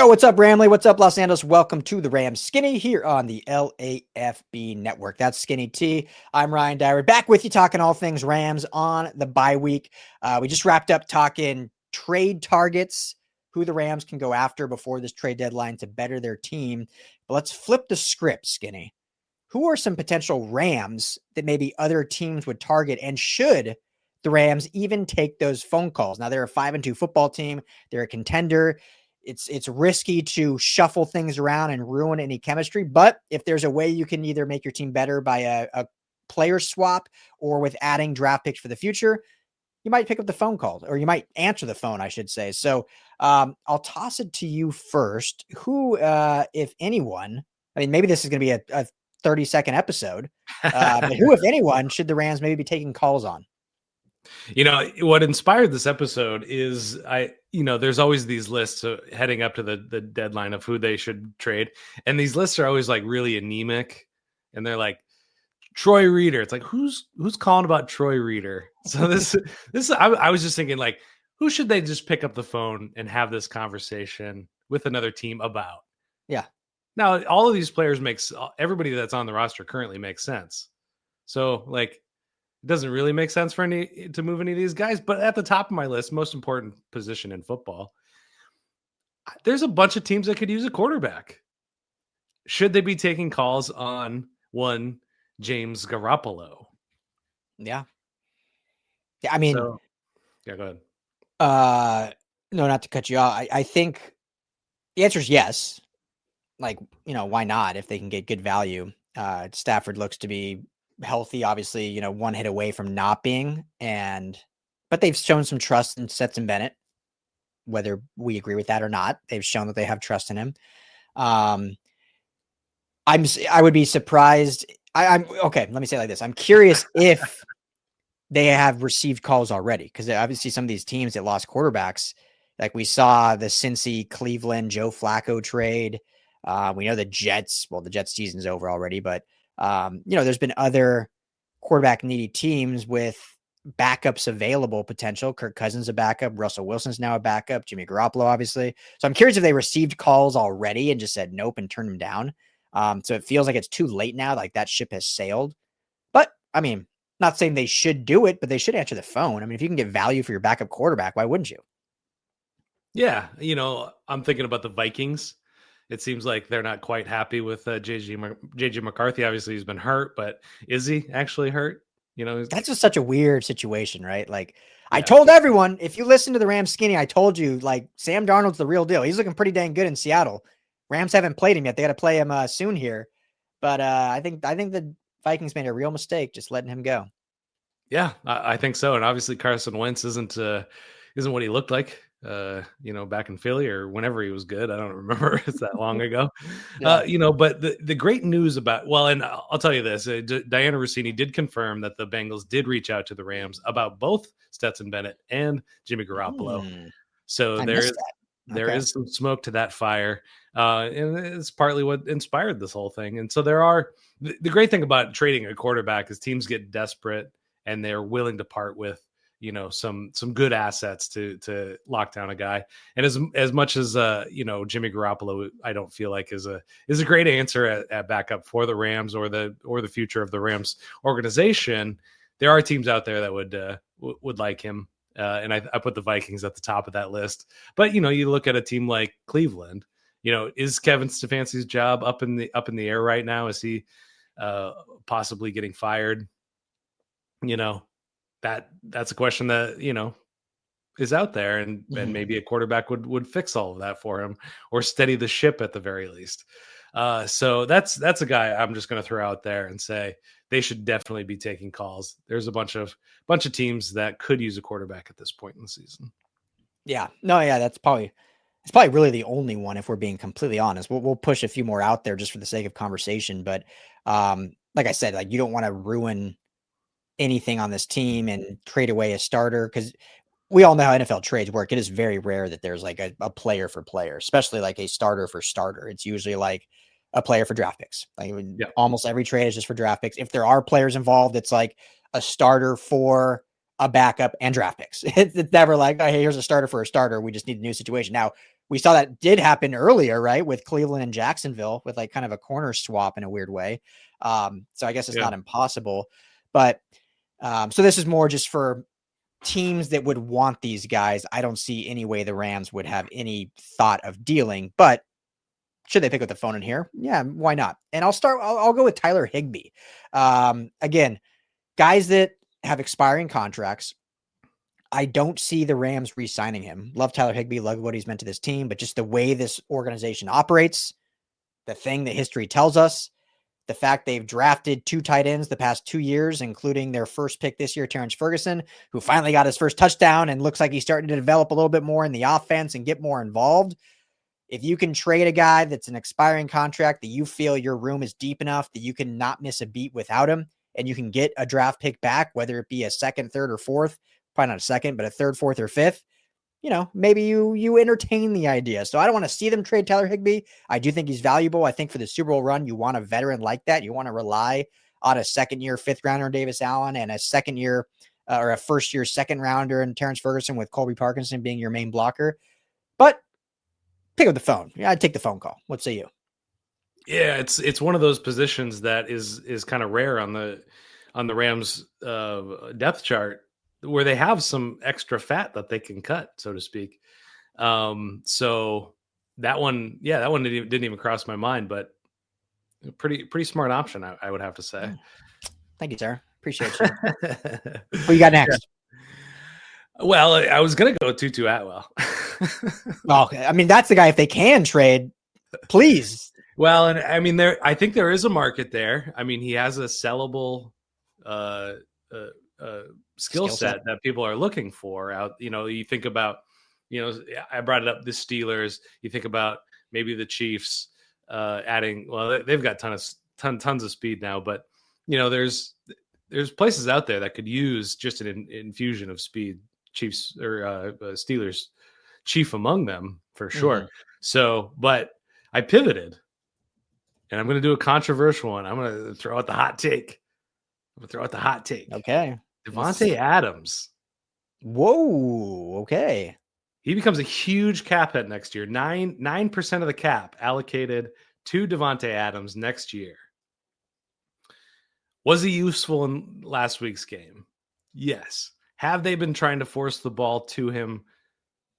Yo, what's up, Ramley? What's up, Los Angeles? Welcome to the Rams Skinny here on the LAFB network. That's Skinny T. I'm Ryan Dyer, back with you talking all things Rams on the bye week. We just wrapped up talking trade targets, who the Rams can go after before this trade deadline to better their team. But let's flip the script, Skinny. Who are some potential Rams that maybe other teams would target, and should the Rams even take those phone calls? Now, they're a 5-2 football team. They're a contender. It's risky to shuffle things around and ruin any chemistry. But if there's a way you can either make your team better by a player swap or with adding draft picks for the future, you might pick up the phone call, or you might answer the phone, I should say. So I'll toss it to you first. Who, if anyone, I mean, maybe this is going to be a 30-second episode, but who, if anyone, should the Rams maybe be taking calls on? You know, what inspired this episode is there's always these lists heading up to the deadline of who they should trade. And these lists are always like really anemic, and they're like Troy Reader. It's like, who's calling about Troy Reader? So I was just thinking, like, who should they just pick up the phone and have this conversation with another team about? Yeah. Now, all of these players everybody that's on the roster currently makes sense. So like, it doesn't really make sense for to move any of these guys, but at the top of my list, most important position in football, there's a bunch of teams that could use a quarterback. Should they be taking calls on one James Garoppolo? Yeah. Yeah. I mean, yeah, go ahead. No, not to cut you off. I think the answer is yes. Like, why not if they can get good value? Stafford looks to be healthy, obviously, one hit away from not being, but they've shown some trust in Stetson Bennett, whether we agree with that or not. They've shown that they have trust in him. I would be surprised. I'm okay. Let me say it like this. I'm curious if they have received calls already, because obviously some of these teams that lost quarterbacks, like we saw the Cincy Cleveland Joe Flacco trade. We know the Jets. Well, the Jets season's over already, but there's been other quarterback needy teams with backups available potential. Kirk Cousins a backup. Russell Wilson's now a backup. Jimmy Garoppolo, obviously. So I'm curious if they received calls already and just said nope and turned them down. So it feels like it's too late now. Like that ship has sailed. But I mean, not saying they should do it, but they should answer the phone. I mean, if you can get value for your backup quarterback, why wouldn't you? Yeah. I'm thinking about the Vikings. It seems like they're not quite happy with JJ McCarthy. Obviously, he's been hurt, but is he actually hurt? That's just such a weird situation, right? Like, yeah. I told everyone, if you listen to the Rams Skinny, I told you, like, Sam Darnold's the real deal. He's looking pretty dang good in Seattle. Rams haven't played him yet. They got to play him soon here. But I think the Vikings made a real mistake just letting him go. Yeah, I think so. And obviously, Carson Wentz isn't what he looked like. Back in Philly or whenever he was good. I don't remember. It's that long ago. Yeah. But the great news and I'll tell you this, Diana Rossini did confirm that the Bengals did reach out to the Rams about both Stetson Bennett and Jimmy Garoppolo. So there is some smoke to that fire. And it's partly what inspired this whole thing. And so the great thing about trading a quarterback is teams get desperate and they're willing to part with some good assets to lock down a guy. And as much as Jimmy Garoppolo, I don't feel like is a great answer at backup for the Rams or the future of the Rams organization. There are teams out there that would like him. And I put the Vikings at the top of that list. But you look at a team like Cleveland. Is Kevin Stefanski's job up in the air right now? Is he possibly getting fired? That's a question that, is out there, and maybe a quarterback would fix all of that for him or steady the ship at the very least. So that's a guy I'm just going to throw out there and say they should definitely be taking calls. There's a bunch of teams that could use a quarterback at this point in the season. Yeah, no, yeah, it's probably really the only one, if we're being completely honest. We'll push a few more out there just for the sake of conversation, but like I said, like, you don't want to ruin anything on this team and trade away a starter, because we all know how NFL trades work. It is very rare that there's like a player for player, especially like a starter for starter. It's usually like a player for draft picks. Like, almost every trade is just for draft picks. If there are players involved, it's like a starter for a backup and draft picks. It's never like, oh, hey, here's a starter for a starter. We just need a new situation. Now, we saw that did happen earlier, right? With Cleveland and Jacksonville with like kind of a corner swap in a weird way. So I guess it's not impossible, but so this is more just for teams that would want these guys. I don't see any way the Rams would have any thought of dealing, but should they pick up the phone in here? Yeah, why not? And I'll go with Tyler Higbee. Again, guys that have expiring contracts. I don't see the Rams re-signing him. Love Tyler Higbee, love what he's meant to this team, but just the way this organization operates, the thing that history tells us, the fact they've drafted 2 tight ends the past 2 years, including their first pick this year, Terrence Ferguson, who finally got his first touchdown and looks like he's starting to develop a little bit more in the offense and get more involved. If you can trade a guy that's an expiring contract that you feel your room is deep enough that you can not miss a beat without him, and you can get a draft pick back, whether it be a second, third, or fourth, probably not a second, but a third, fourth, or fifth, maybe you entertain the idea. So I don't want to see them trade Tyler Higbee. I do think he's valuable. I think for the Super Bowl run, you want a veteran like that. You want to rely on a second-year fifth rounder Davis Allen and a second-year or a first-year second rounder in Terrence Ferguson with Colby Parkinson being your main blocker. But pick up the phone. Yeah, I'd take the phone call. What say you? Yeah, it's one of those positions that is kind of rare on the Rams depth chart, where they have some extra fat that they can cut, so to speak. So that one didn't even cross my mind, but pretty smart option, I would have to say. Thank you, sir. Appreciate you. What you got next? Yeah. Well, I was going to go Tutu Atwell. Okay. I mean, that's the guy, if they can trade, please. Well, and I mean, I think there is a market there. I mean, he has a sellable skill set that people are looking for out. You think about, I brought it up, the Steelers. You think about maybe the Chiefs adding, well, they've got tons of speed now, but there's places out there that could use just an infusion of speed. Chiefs or Steelers, chief among them for sure. Mm-hmm. So, but I pivoted, and I'm going to do a controversial one. I'm going to throw out the hot take. Okay. Davante Adams. Whoa. Okay. He becomes a huge cap hit next year. 9% of the cap allocated to Davante Adams next year. Was he useful in last week's game? Yes. Have they been trying to force the ball to him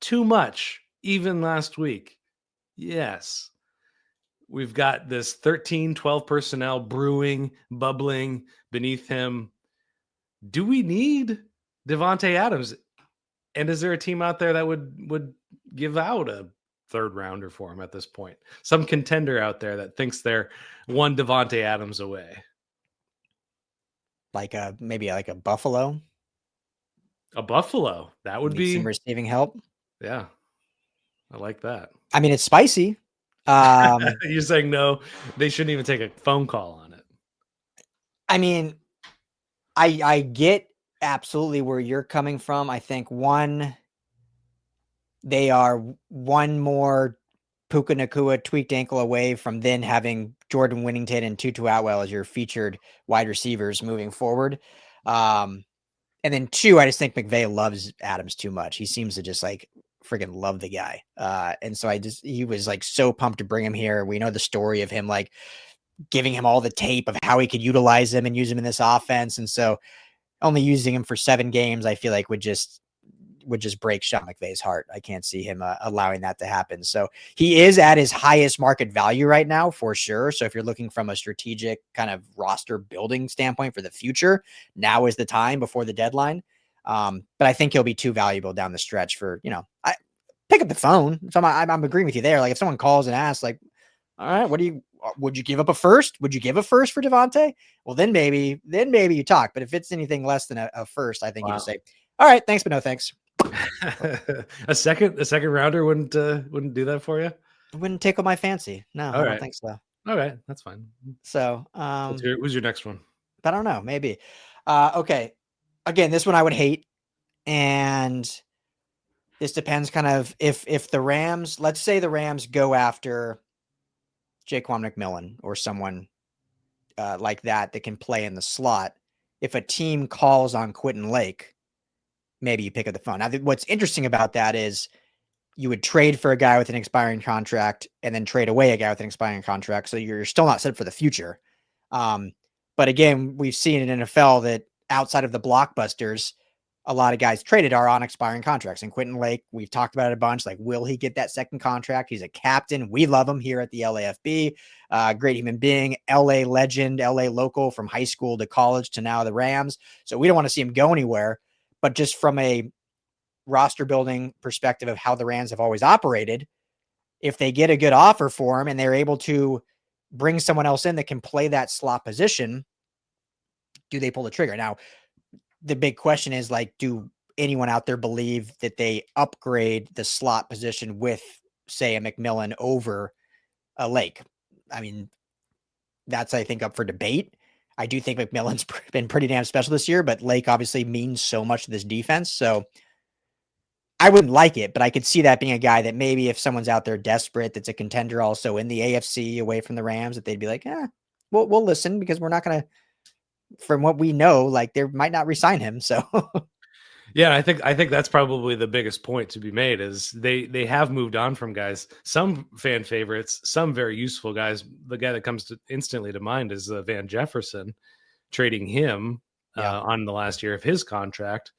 too much, even last week? Yes. We've got this 13, 12 personnel brewing, bubbling beneath him. Do we need Davante Adams? And is there a team out there that would give out a third rounder for him at this point? Some contender out there that thinks they're one Davante Adams away. Maybe like a Buffalo? A Buffalo. That would be some receiving help. Yeah. I like that. I mean, it's spicy. You're saying no, they shouldn't even take a phone call on it. I mean, I get absolutely where you're coming from. I think they are one more Puka Nacua tweaked ankle away from then having Jordan Winnington and Tutu Atwell as your featured wide receivers moving forward. And then 2, I just think McVay loves Adams too much. He seems to just like freaking love the guy. And so he was like so pumped to bring him here. We know the story of him like giving him all the tape of how he could utilize him and use him in this offense. And so only using him for 7 games, I feel like would just break Sean McVay's heart. I can't see him allowing that to happen. So he is at his highest market value right now for sure. So if you're looking from a strategic kind of roster building standpoint for the future, now is the time before the deadline. But I think he'll be too valuable down the stretch for, I pick up the phone. So I'm agreeing with you there. Like if someone calls and asks like, all right, would you give up a first? Would you give a first for Davante? Well, then maybe you talk, but if it's anything less than a first, I think you just say, all right, thanks, but no thanks. a second rounder wouldn't do that for you? It wouldn't tickle my fancy. No, I don't think so. All right, that's fine. So, who's your next one? I don't know, maybe. Okay. Again, this one I would hate, and this depends kind of if the Rams, let's say the Rams go after Jaquan McMillan or someone like that can play in the slot. If a team calls on Quentin Lake, maybe you pick up the phone. Now, what's interesting about that is you would trade for a guy with an expiring contract and then trade away a guy with an expiring contract. So you're still not set for the future. But again, we've seen in NFL that outside of the blockbusters, a lot of guys traded are on expiring contracts. And Quentin Lake, we've talked about it a bunch. Like, will he get that second contract? He's a captain. We love him here at the LAFB. Great human being, LA legend, LA local from high school to college to now the Rams. So we don't want to see him go anywhere. But just from a roster building perspective of how the Rams have always operated, if they get a good offer for him and they're able to bring someone else in that can play that slot position, do they pull the trigger? Now, the big question is, like, do anyone out there believe that they upgrade the slot position with, say, a McMillan over a Lake? I mean, that's, I think, up for debate. I do think McMillan's been pretty damn special this year, but Lake obviously means so much to this defense. So I wouldn't like it, but I could see that being a guy that maybe if someone's out there desperate, that's a contender also in the AFC away from the Rams, that they'd be like, we'll listen, because we're not going to, from what we know, like, they might not re-sign him. So yeah, I think that's probably the biggest point to be made is they have moved on from guys, some fan favorites, some very useful guys. The guy that comes instantly to mind is Van Jefferson, trading him on the last year of his contract,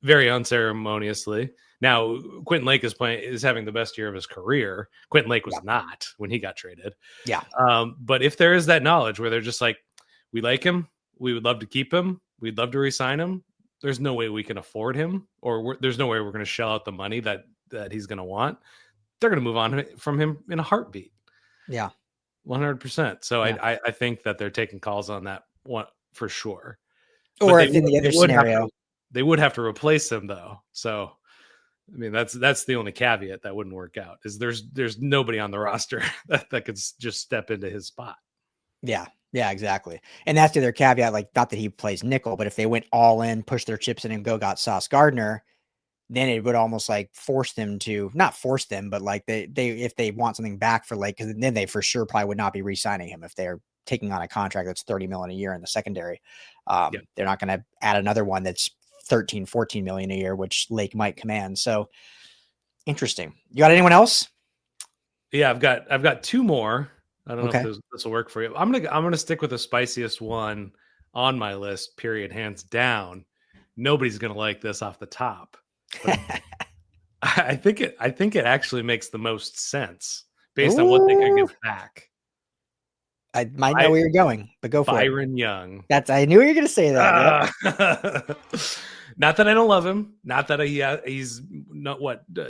very unceremoniously. Now, Quentin Lake is having the best year of his career. Quentin Lake was not when he got traded. Yeah. But if there is that knowledge where they're just like, we like him, we would love to keep him, we'd love to re-sign him, there's no way we can afford him, or there's no way we're going to shell out the money that he's going to want, they're going to move on from him in a heartbeat. Yeah. 100%. So yeah. I think that they're taking calls on that one for sure. Or if in the other scenario, they would have to replace him though. So, I mean, that's the only caveat that wouldn't work out, is there's nobody on the roster that could just step into his spot. Yeah. Yeah, exactly. And that's the other caveat, like, not that he plays nickel, but if they went all in, push their chips in and got Sauce Gardner, then it would almost like force them to, not force them, but like they if they want something back for Lake, because then they for sure probably would not be re-signing him if they're taking on a contract that's $30 million a year in the secondary. They're not going to add another one that's 13, 14 million a year, which Lake might command. So interesting. You got anyone else? Yeah, I've got two more. I don't know if this will work for you. I'm gonna stick with the spiciest one on my list. Period. Hands down. Nobody's gonna like this off the top. I think it actually makes the most sense based on what they can give back. I might know where you're going, but go for it. Byron Young. I knew you were gonna say that. Not that I don't love him. Not that he's not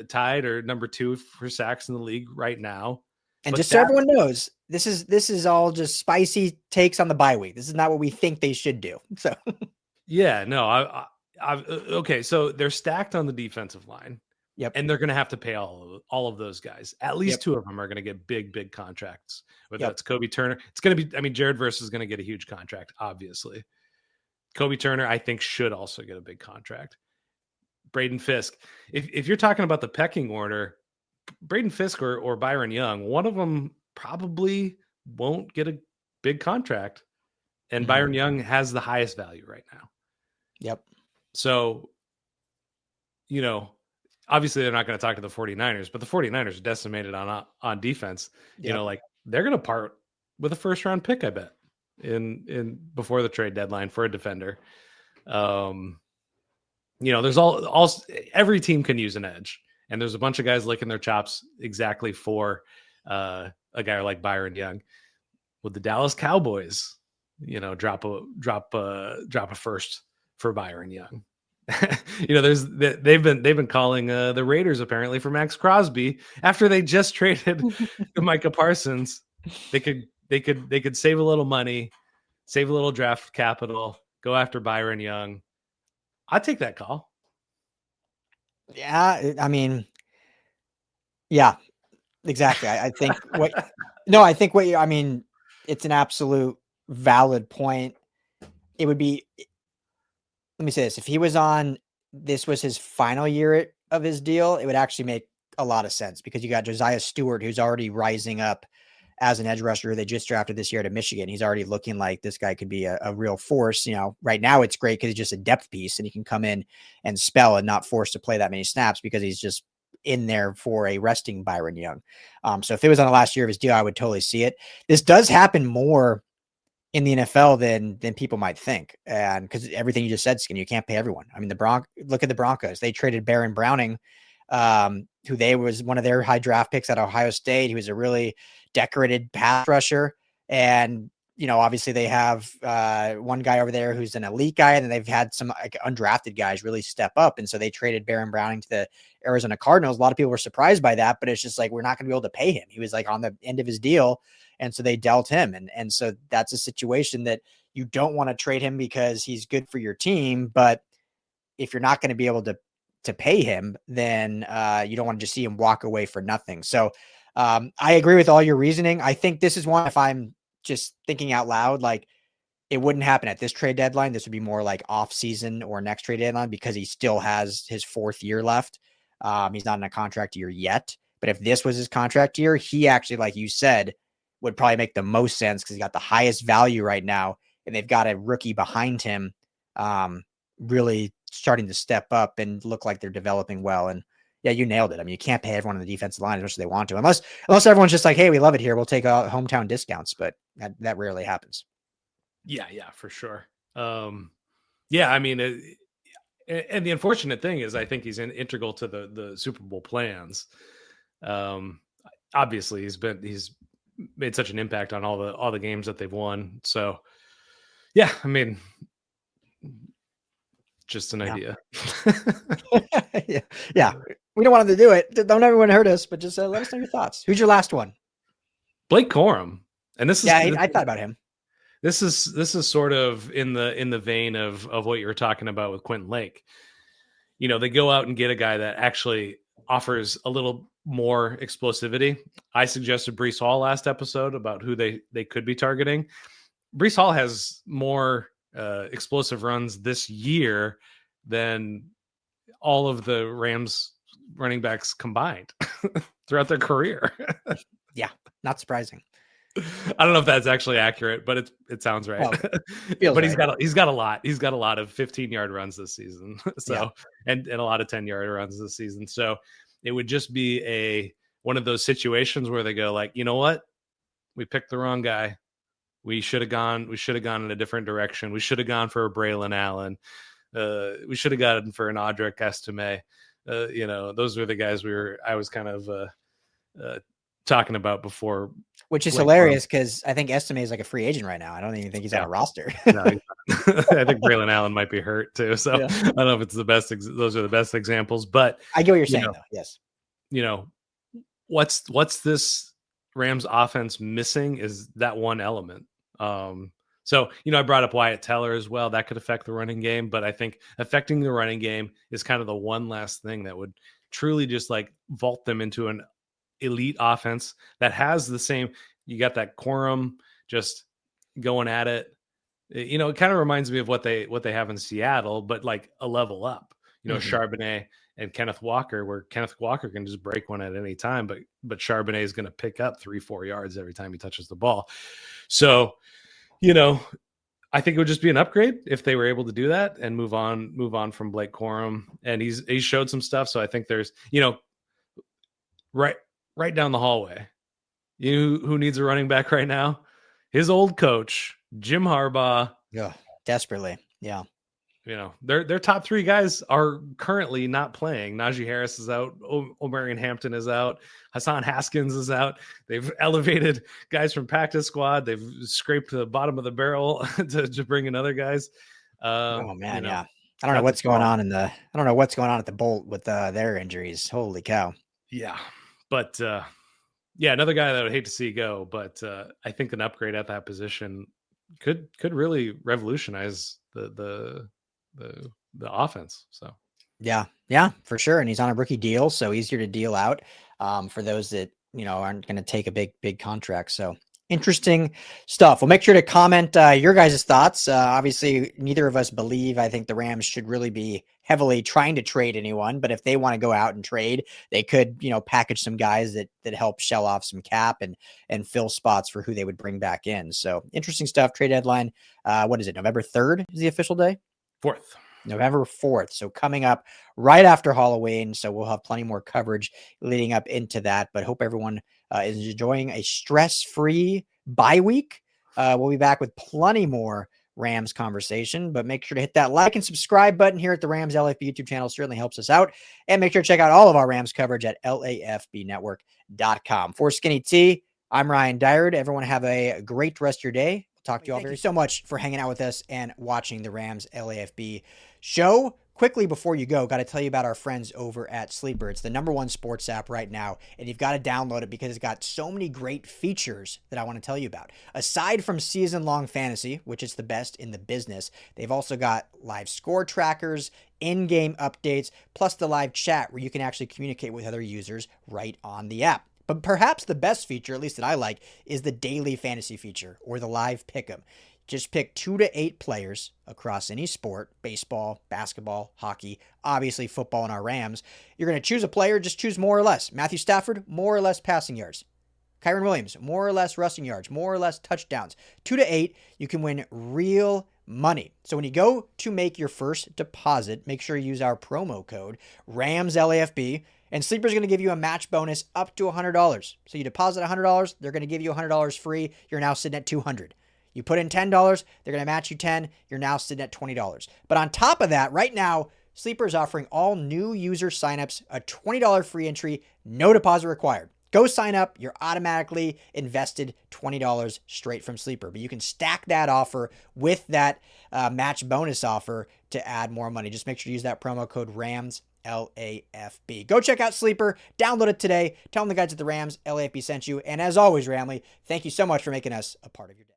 tied or number 2 for sacks in the league right now. And just so everyone knows, this is all just spicy takes on the bye week. This is not what we think they should do. So yeah, no, okay. So they're stacked on the defensive line. Yep. And they're going to have to pay all of those guys. At least 2 of them are going to get big contracts. Whether that's Kobe Turner, it's going to be, I mean, Jared Verse is going to get a huge contract, obviously. Kobe Turner, I think, should also get a big contract. Braden Fiske. If you're talking about the pecking order, Braden Fiske or Byron Young, one of them probably won't get a big contract. And Byron Young has the highest value right now. Yep. So, obviously they're not going to talk to the 49ers, but the 49ers are decimated on defense. Yep. Like, they're going to part with a first round pick, I bet, in before the trade deadline for a defender. There's every team can use an edge. And there's a bunch of guys licking their chops exactly for a guy like Byron Young. Would the Dallas Cowboys, drop a first for Byron Young? They've been calling the Raiders apparently for Max Crosby after they just traded Micah Parsons. They could save a little money, save a little draft capital, go after Byron Young. I'd take that call. Yeah, I mean, yeah, exactly. I think it's an absolute valid point. It would be, let me say this, if he was this was his final year of his deal, it would actually make a lot of sense, because you got Josiah Stewart, who's already rising up as an edge rusher who they just drafted this year to Michigan. He's already looking like this guy could be a real force. Right now it's great because he's just a depth piece and he can come in and spell and not forced to play that many snaps because he's just in there for a resting Byron Young. So if it was on the last year of his deal, I would totally see it. This does happen more in the NFL than people might think. And because everything you just said, Skin, you can't pay everyone. I mean, look at the Broncos. They traded Baron Browning, who was one of their high draft picks at Ohio State. He was a really decorated pass rusher. And, obviously they have one guy over there who's an elite guy, and then they've had some undrafted guys really step up. And so they traded Baron Browning to the Arizona Cardinals. A lot of people were surprised by that, but it's just like, we're not going to be able to pay him. He was like on the end of his deal. And so they dealt him. And so that's a situation that you don't want to trade him because he's good for your team. But if you're not going to be able to pay him, then you don't want to just see him walk away for nothing. So I agree with all your reasoning. I think this is one, if I'm just thinking out loud, like it wouldn't happen at this trade deadline. This would be more like off season or next trade deadline because he still has his 4th year left. He's not in a contract year yet. But if this was his contract year, he actually, like you said, would probably make the most sense because he's got the highest value right now, and they've got a rookie behind him really starting to step up and look like they're developing well. And yeah, you nailed it. I mean, you can't pay everyone on the defensive line as much as they want to, unless everyone's just like, hey, we love it here, we'll take hometown discounts, but that rarely happens. Yeah, for sure. Yeah, I mean, and the unfortunate thing is, I think he's integral to the Super Bowl plans. Obviously, he's made such an impact on all the games that they've won. So, yeah, I mean, just an idea. Yeah. We don't want him to do it. Don't everyone hurt us, but just let us know your thoughts. Who's your last one? Blake Corum. And this is, I thought about him. This is sort of in the vein of what you were talking about with Quentin Lake. They go out and get a guy that actually offers a little more explosivity. I suggested Breece Hall last episode about who they could be targeting. Breece Hall has more explosive runs this year than all of the Rams running backs combined throughout their career. Yeah, not surprising. I don't know if that's actually accurate, but it sounds right. Well, but he's got a lot. He's got a lot of 15-yard runs this season. So yeah. and a lot of 10-yard runs this season. So it would just be one of those situations where they go like, you know what? We picked the wrong guy. We should have gone in a different direction. We should have gone for a Braylon Allen. We should have gotten for an Audric Estime. Those were the guys I was kind of talking about before. Which is hilarious because I think Estime is like a free agent right now. I don't even think he's on a roster. No, I think Braylon Allen might be hurt too. So yeah. I don't know if it's the best. Those are the best examples, but I get what you're saying though. Yes. What's this Rams offense missing is that one element. So, I brought up Wyatt Teller as well. That could affect the running game, but I think affecting the running game is kind of the one last thing that would truly just like vault them into an elite offense that has the same. You got that Corum just going at it. It kind of reminds me of what they have in Seattle, but like a level up. Charbonnet and Kenneth Walker, where Kenneth Walker can just break one at any time, but Charbonnet is going to pick up 3-4 yards every time he touches the ball. So, I think it would just be an upgrade if they were able to do that and move on from Blake Corum. And he's showed some stuff. So I think there's, right down the hallway, who needs a running back right now? His old coach, Jim Harbaugh. Yeah, desperately. Yeah. Their top 3 guys are currently not playing. Najee Harris is out. Omarion Hampton is out. Hassan Haskins is out. They've elevated guys from practice squad. They've scraped the bottom of the barrel to bring in other guys. Oh man, yeah. I don't know what's going on at the Bolt with their injuries. Holy cow. Yeah, but another guy that I would hate to see go. But I think an upgrade at that position could really revolutionize the offense. So yeah, for sure. And he's on a rookie deal, so easier to deal out for those that aren't going to take a big contract. So interesting stuff. We'll make sure to comment your guys' thoughts. Obviously, neither of us believe, I think the Rams should really be heavily trying to trade anyone, but if they want to go out and trade, they could, package some guys that help shell off some cap and fill spots for who they would bring back in. So interesting stuff. Trade deadline. What is it? November 3rd is the official day? 4th. November 4th. So coming up right after Halloween. So we'll have plenty more coverage leading up into that. But hope everyone is enjoying a stress-free bye week. We'll be back with plenty more Rams conversation, but make sure to hit that like and subscribe button here at the Rams LAFB YouTube channel. Certainly helps us out. And make sure to check out all of our Rams coverage at LAFBnetwork.com. For Skinny T, I'm Ryan Dyrud. Everyone have a great rest of your day. Talk to you all. Thank you so much for hanging out with us and watching the Rams LAFB show. Quickly before you go, got to tell you about our friends over at Sleeper. It's the #1 sports app right now, and you've got to download it because it's got so many great features that I want to tell you about. Aside from season-long fantasy, which is the best in the business, they've also got live score trackers, in-game updates, plus the live chat where you can actually communicate with other users right on the app. But perhaps the best feature, at least that I like, is the daily fantasy feature or the live pick'em. Just pick 2 to 8 players across any sport, baseball, basketball, hockey, obviously football and our Rams. You're going to choose a player, just choose more or less. Matthew Stafford, more or less passing yards. Kyren Williams, more or less rushing yards, more or less touchdowns. 2 to 8, you can win real money. So when you go to make your first deposit, make sure you use our promo code RAMSLAFB, and Sleeper's going to give you a match bonus up to $100. So you deposit $100, they're going to give you $100 free. You're now sitting at $200. You put in $10, they're going to match you $10. You're now sitting at $20. But on top of that, right now, Sleeper is offering all new user signups a $20 free entry, no deposit required. Go sign up. You're automatically invested $20 straight from Sleeper. But you can stack that offer with that match bonus offer to add more money. Just make sure to use that promo code RAMSLAFB. Go check out Sleeper. Download it today. Tell them the guys at the Rams LAFB sent you. And as always, Ramley, thank you so much for making us a part of your day.